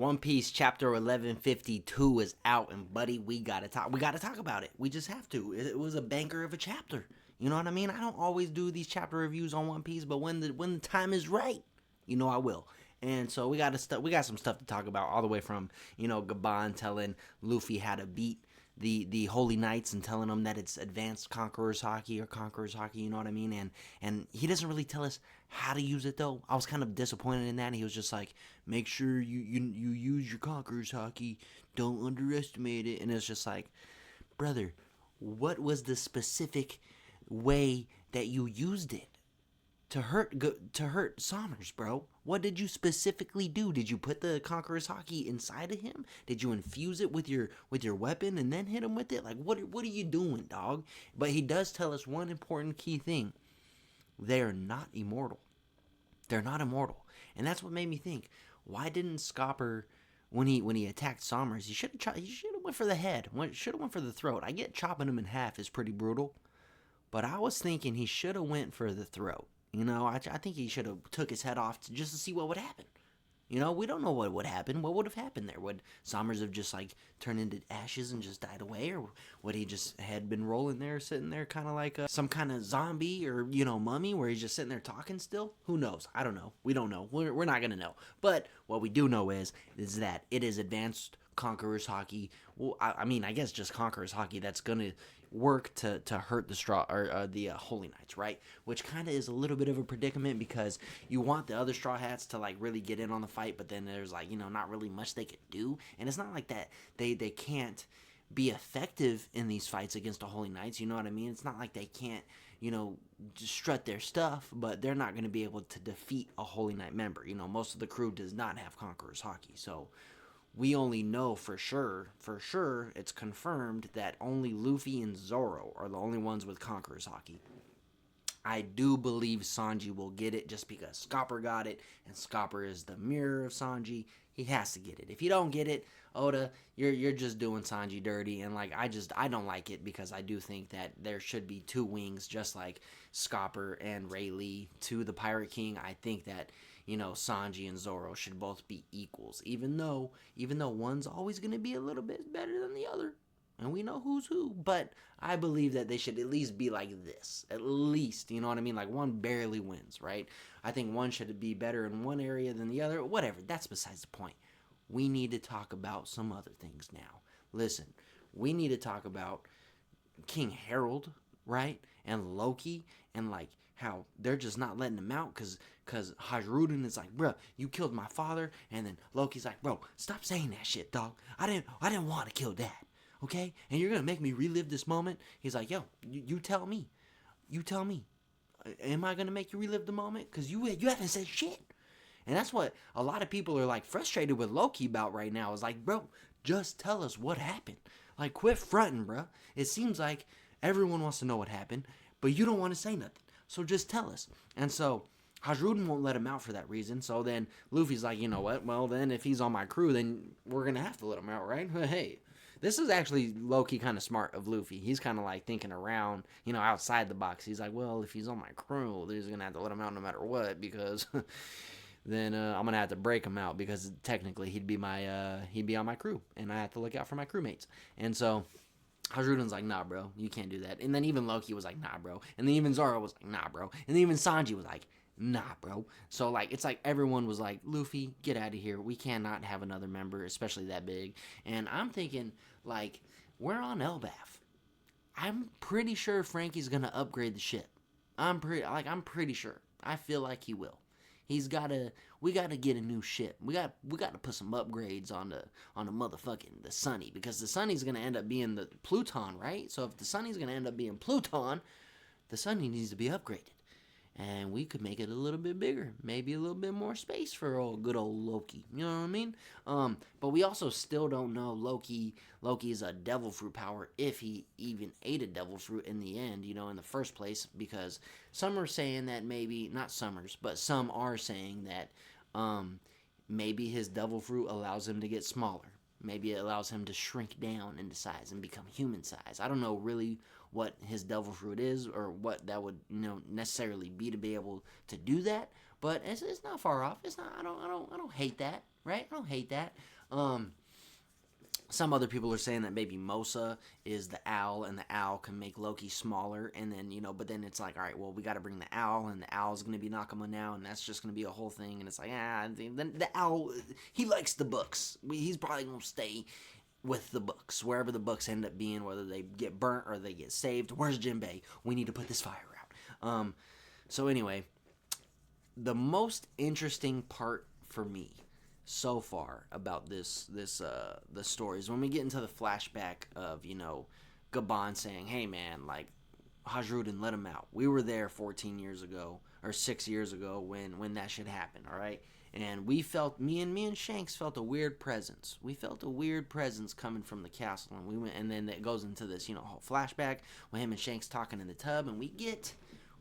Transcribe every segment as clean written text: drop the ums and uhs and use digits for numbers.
One Piece chapter 1152 is out, and buddy, we gotta talk about it. We just have to. It was a banker of a chapter. You know what I mean? I don't always do these chapter reviews on One Piece, but when the time is right, I will. And so we got some stuff to talk about, all the way from Gabon telling Luffy how to beat the Holy Knights and telling them that it's advanced Conqueror's Haki or Conqueror's Haki, you know what I mean? And he doesn't really tell us how to use it, though. I was kind of disappointed in that. And he was just like, make sure you use your Conqueror's Haki. Don't underestimate it. And it's just like, brother, what was the specific way that you used it to hurt Sommers, bro? What did you specifically do? Did you put the Conqueror's Haki inside of him? Did you infuse it with your weapon and then hit him with it? Like, what are you doing, dog? But he does tell us one important key thing. They are not immortal. They're not immortal. And that's what made me think, why didn't Scopper, when he attacked Sommers, he should have went for the head. Should have went for the throat. I get chopping him in half is pretty brutal, but I was thinking he should have went for the throat. I think he should have took his head off just to see what would happen. We don't know what would happen. What would have happened there? Would Sommers have just turned into ashes and just died away, or would he just had been rolling there, sitting there, kind of like some kind of zombie or mummy, where he's just sitting there talking still? Who knows? I don't know. We don't know. We're not gonna know. But what we do know is that it is advanced Conqueror's Haki. Well, I mean, I guess just Conqueror's Haki that's gonna work to hurt the Holy Knights, right? Which kind of is a little bit of a predicament, because you want the other Straw Hats to really get in on the fight, but then there's not really much they could do, and it's not like that they can't be effective in these fights against the Holy Knights. You know what I mean? It's not like they can't just strut their stuff, but they're not going to be able to defeat a Holy Knight member. Most of the crew does not have Conqueror's Haki, so we only know for sure, it's confirmed that only Luffy and Zoro are the only ones with Conqueror's Haki. I do believe Sanji will get it, just because Scopper got it, and Scopper is the mirror of Sanji. He has to get it. If you don't get it, Oda, you're just doing Sanji dirty, and I don't like it, because I do think that there should be two wings, just like Scopper and Rayleigh to the Pirate King. I think that Sanji and Zoro should both be equals, even though one's always going to be a little bit better than the other, and we know who's who. But I believe that they should at least be like this. At least, you know what I mean? Like, one barely wins, right? I think one should be better in one area than the other. Whatever, that's besides the point. We need to talk about some other things now. Listen, we need to talk about King Harold, right? And Loki, and how they're just not letting him out because Hajrudin is like, bro, you killed my father. And then Loki's like, bro, stop saying that shit, dog. I didn't want to kill Dad, okay? And you're gonna make me relive this moment? He's like, yo, you tell me. You tell me. Am I gonna make you relive the moment? Because you haven't said shit. And that's what a lot of people are frustrated with Loki about right now. Is like, bro, just tell us what happened. Quit fronting, bro. It seems like everyone wants to know what happened, but you don't want to say nothing. So just tell us. And so Hajrudin won't let him out for that reason. So then Luffy's like, you know what? Well, then if he's on my crew, then we're going to have to let him out, right? Hey, this is actually low-key kind of smart of Luffy. He's kind of thinking around, outside the box. He's like, well, if he's on my crew, they're just going to have to let him out no matter what, because then I'm going to have to break him out, because technically he'd be on my crew, and I have to look out for my crewmates. And so Hajrudin's like, nah, bro, you can't do that. And then even Loki was like, nah, bro. And then even Zoro was like, nah, bro. And then even Sanji was like, nah, bro. So, it's like everyone was like, Luffy, get out of here. We cannot have another member, especially that big. And I'm thinking, we're on Elbaf. I'm pretty sure Frankie's going to upgrade the ship. I'm pretty sure. I feel like he will. We gotta get a new ship. We gotta put some upgrades on the motherfucking the Sunny, because the Sunny's gonna end up being the Pluton, right? So if the Sunny's gonna end up being Pluton, the Sunny needs to be upgraded. And we could make it a little bit bigger, maybe a little bit more space for good old Loki. You know what I mean? But we also still don't know Loki's a devil fruit power, if he even ate a devil fruit in the end, in the first place. Because some are saying that some are saying that maybe his devil fruit allows him to get smaller. Maybe it allows him to shrink down into size and become human size. I don't know really what his devil fruit is, or what that would necessarily be to be able to do that, but it's not far off. It's not. I don't hate that. Right? I don't hate that. Some other people are saying that maybe Mosa is the owl, and the owl can make Loki smaller, and then but then it's like, all right, well, we got to bring the owl, and the owl's gonna be Nakama now, and that's just gonna be a whole thing, and it's like, then the owl, he likes the books. He's probably gonna stay with the books, wherever the books end up being, whether they get burnt or they get saved. Where's Jinbei? We need to put this fire out. So anyway, the most interesting part for me so far about the stories when we get into the flashback of Gabon saying, hey man, like, Hajrudin, let him out. We were there 14 years ago or 6 years ago when that shit happened, all right? And we felt, me and Shanks felt a weird presence. We felt a weird presence coming from the castle, and we went, and then it goes into this whole flashback with him and Shanks talking in the tub, and we get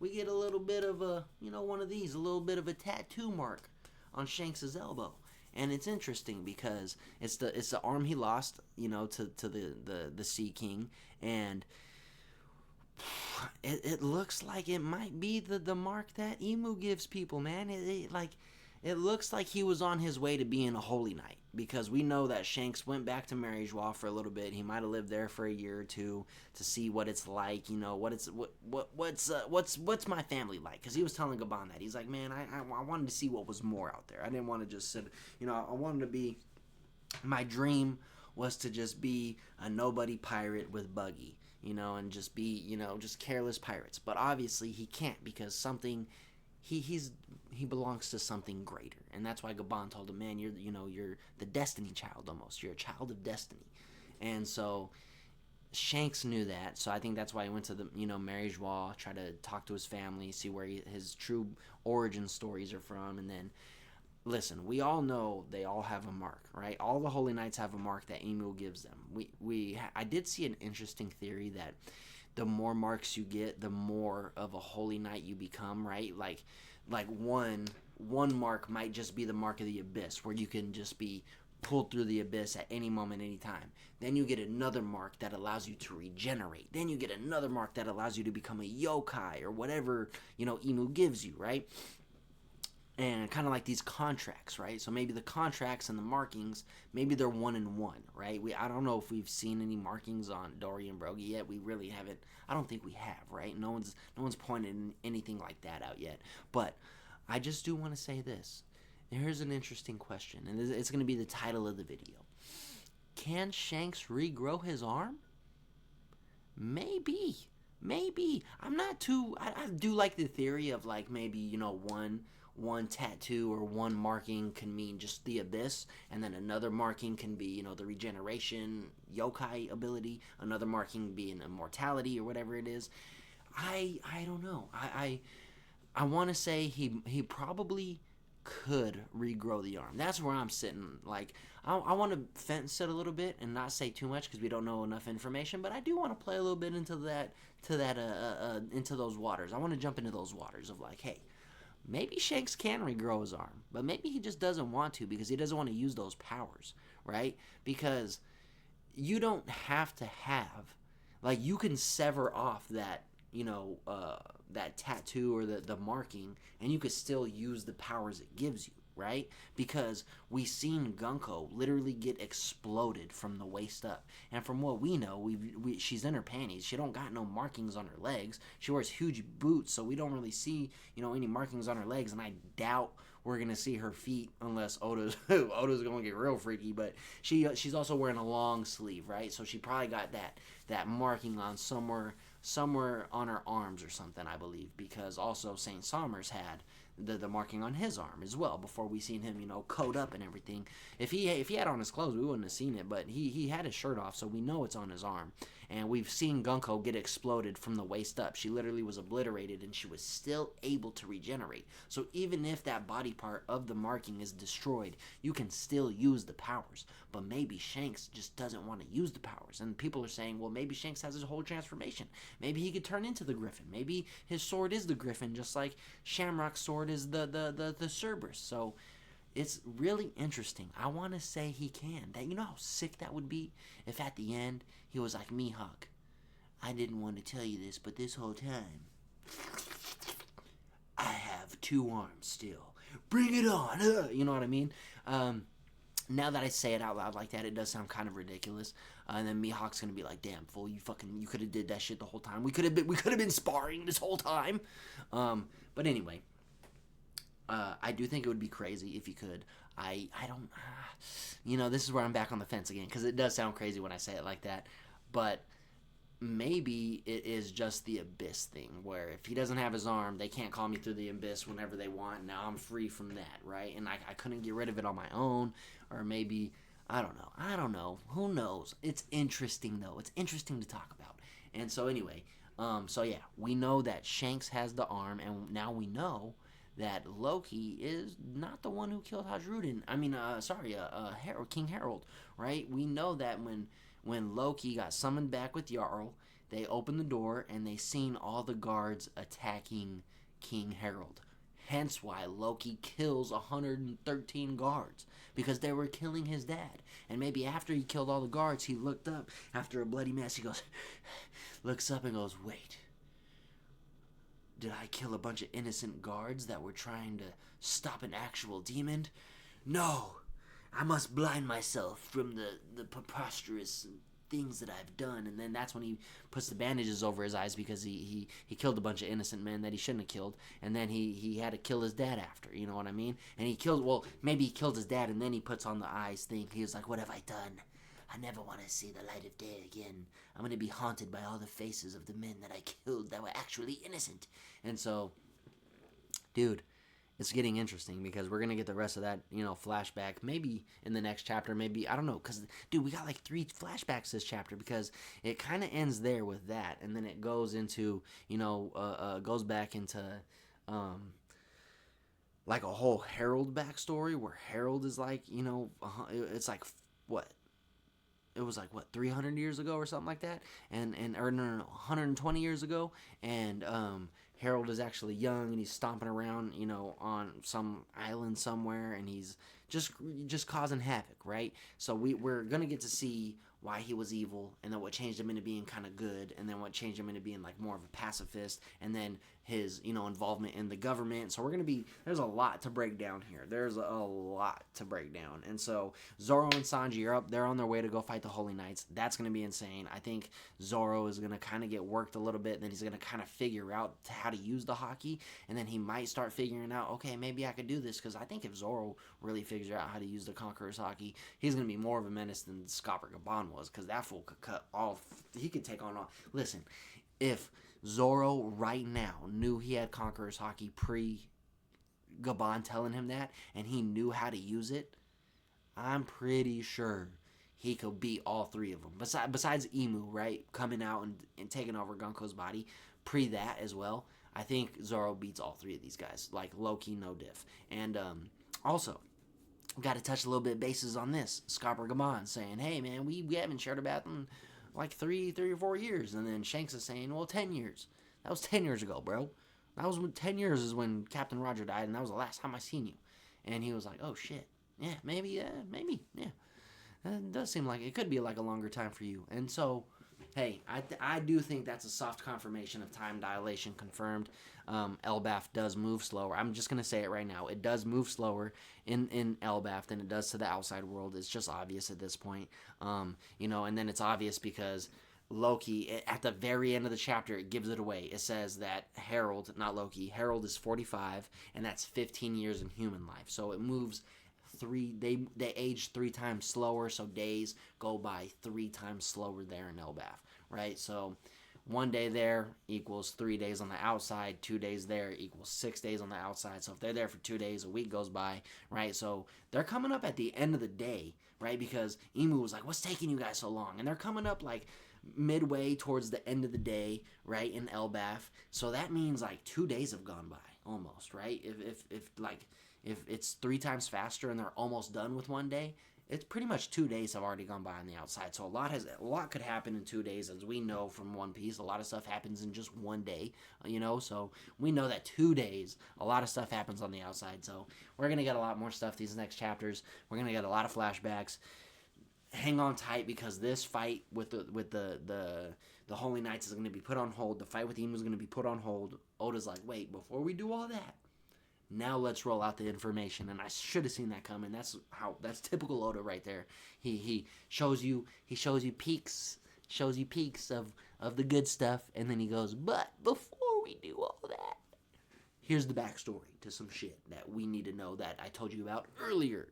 a little bit of a one of these, a little bit of a tattoo mark on Shanks's elbow. And it's interesting because it's the arm he lost, to the Sea King, and it looks like it might be the mark that Emu gives people, man. It looks like he was on his way to being a Holy Knight, because we know that Shanks went back to Mary's for a little bit. He might have lived there for a year or two to see what it's like, what's my family like? Because he was telling Gabon that he's like, man, I wanted to see what was more out there. I didn't want to just sit, I wanted to be. My dream was to just be a nobody pirate with Buggy, and just be, just careless pirates. But obviously he can't, because something. He belongs to something greater, and that's why Gabon told him, man, you're the Destiny Child almost. You're a child of destiny, and so Shanks knew that. So I think that's why he went to the Mary's try to talk to his family, see where his true origin stories are from, and then listen. We all know they all have a mark, right? All the Holy Knights have a mark that Emu gives them. I did see an interesting theory that the more marks you get, the more of a Holy Knight you become, right? Like one mark might just be the mark of the abyss, where you can just be pulled through the abyss at any moment, any time. Then you get another mark that allows you to regenerate. Then you get another mark that allows you to become a yokai or whatever, Emu gives you, right? And kind of like these contracts, right? So maybe the contracts and the markings, maybe they're 1 and 1, right? I don't know if we've seen any markings on Dory and Brogy yet. We really haven't. I don't think we have, right? No one's pointed anything like that out yet. But I just do want to say this. Here's an interesting question, and it's going to be the title of the video. Can Shanks regrow his arm? Maybe. I'm not too. I do like the theory of, like, maybe one tattoo or one marking can mean just the abyss, and then another marking can be the regeneration yokai ability, another marking being immortality or whatever it is. I don't know. I want to say he probably could regrow the arm. That's where I'm sitting. Like, I want to fence it a little bit and not say too much because we don't know enough information, but I do want to play a little bit into into those waters. I want to jump into those waters of, like, hey, maybe Shanks can regrow his arm, but maybe he just doesn't want to because he doesn't want to use those powers, right? Because you don't have to have, like, you can sever off that, that tattoo or the marking, and you could still use the powers it gives you, right? Because we seen Gunko literally get exploded from the waist up, and from what we know, she's in her panties. She don't got no markings on her legs. She wears huge boots, so we don't really see any markings on her legs, and I doubt we're gonna see her feet unless Oda's gonna get real freaky. But she's also wearing a long sleeve, right? So she probably got that marking on somewhere on her arms or something, I believe, because also Saint Somers had the marking on his arm as well before we seen him coat up and everything. If he had on his clothes, we wouldn't have seen it, but he had his shirt off, so we know it's on his arm. And we've seen Gunko get exploded from the waist up. She literally was obliterated, and she was still able to regenerate. So even if that body part of the marking is destroyed, you can still use the powers. But maybe Shanks just doesn't want to use the powers. And people are saying, well, maybe Shanks has his whole transformation. Maybe he could turn into the Griffin. Maybe his sword is the Griffin, just like Shamrock's sword is the Cerberus. So it's really interesting. I want to say he can. That, how sick that would be if at the end he was like, Mihawk, I didn't want to tell you this, but this whole time I have 2 arms still. bring it on. You know what I mean? Now that I say it out loud like that, it does sound kind of ridiculous. And then Mihawk's gonna be like, "Damn fool, you could have did that shit the whole time. We could have been sparring this whole time." But anyway, I do think it would be crazy if you could. I don't, this is where I'm back on the fence again, because it does sound crazy when I say it like that. But maybe it is just the Abyss thing, where if he doesn't have his arm, they can't call me through the Abyss whenever they want. Now I'm free from that, right? And I couldn't get rid of it on my own, or maybe, I don't know. Who knows? It's interesting, though. It's interesting to talk about. And so anyway, so yeah, we know that Shanks has the arm, and now we know that Loki is not the one who killed Hajrudin. King Harold, right? We know that when Loki got summoned back with Jarl, they opened the door and they seen all the guards attacking King Harold. Hence why Loki kills 113 guards, because they were killing his dad. And maybe after he killed all the guards, he looked up after a bloody mess. He looks up and goes, "Wait. Did I kill a bunch of innocent guards that were trying to stop an actual demon? No! I must blind myself from the preposterous things that I've done." And then that's when he puts the bandages over his eyes, because he killed a bunch of innocent men that he shouldn't have killed. And then he had to kill his dad after, you know what I mean? And maybe he killed his dad and then he puts on the eyes thing. He was like, "What have I done? I never want to see the light of day again. I'm going to be haunted by all the faces of the men that I killed that were actually innocent." And so, dude, it's getting interesting, because we're going to get the rest of that, flashback maybe in the next chapter. Maybe, I don't know, because, dude, we got like 3 flashbacks this chapter, because it kind of ends there with that. And then it goes into, goes back into, like a whole Harold backstory, where Harold is like, it's like, what? It was like, 300 years ago or something like that, or no, 120 years ago, and Harold is actually young, and he's stomping around, on some island somewhere, and he's just causing havoc, right? So we're gonna get to see why he was evil, and then what changed him into being kind of good, and then what changed him into being like more of a pacifist, and then his involvement in the government. So there's a lot to break down here. There's a lot to break down. And so Zoro and Sanji they're on their way to go fight the Holy Knights. That's going to be insane. I think Zoro is going to kind of get worked a little bit, and then he's going to kind of figure out how to use the haki, and then he might start figuring out, okay, maybe I could do this, because I think if Zoro really figures out how to use the Conqueror's haki, he's going to be more of a menace than Scopper Gaban was, because that fool could he could take on all. Listen, if Zoro right now knew he had Conqueror's haki pre-Gaban telling him that, and he knew how to use it, I'm pretty sure he could beat all 3 of them. Besides Emu, right, coming out and taking over Gunko's body, pre that as well, I think Zoro beats all 3 of these guys. Like, low-key, no diff. And also, got to touch a little bit bases on this. Scopper Gaban saying, "Hey, man, we haven't shared a bath in like 3 or 4 years." And then Shanks is saying, "Well, 10 years. That was 10 years ago, bro. 10 years is when Captain Roger died, and that was the last time I seen you." And he was like, "Oh, shit. Yeah, maybe, yeah. It does seem like it could be like a longer time for you." And so, hey, I do think that's a soft confirmation of time dilation confirmed. Elbaf does move slower. I'm just going to say it right now. It does move slower in Elbaf than it does to the outside world. It's just obvious at this point. And then it's obvious because Loki, at the very end of the chapter, it gives it away. It says that Harold, not Loki, Harold is 45, and that's 15 years in human life. So it moves they age 3 times slower, so days go by 3 times slower there in Elbaf, right? So 1 day there equals 3 days on the outside, 2 days there equals 6 days on the outside. So if they're there for 2 days, a week goes by, right? So they're coming up at the end of the day, right? Because Emu was like, "What's taking you guys so long?" And they're coming up like midway towards the end of the day, right, in Elbaf. So that means like 2 days have gone by almost, right? If it's 3 times faster and they're almost done with 1 day, it's pretty much 2 days have already gone by on the outside. So a lot could happen in 2 days, as we know from One Piece. A lot of stuff happens in just 1 day, So we know that 2 days, a lot of stuff happens on the outside. So we're gonna get a lot more stuff these next chapters. We're gonna get a lot of flashbacks. Hang on tight, because this fight with the Holy Knights is gonna be put on hold. The fight with Emu is gonna be put on hold. Oda's like, "Wait, before we do all that, Now let's roll out the information. And I should have seen that coming. That's typical Oda right there. He shows you peaks of the good stuff, and then he goes, but before we do all that, here's the backstory to some shit that we need to know that I told you about earlier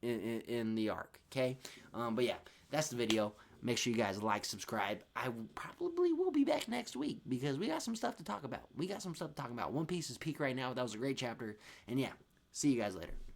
in the arc. Okay, but yeah, that's the video. Make sure you guys like, subscribe. I probably will be back next week because we got some stuff to talk about. One Piece is peak right now. That was a great chapter. And yeah, see you guys later.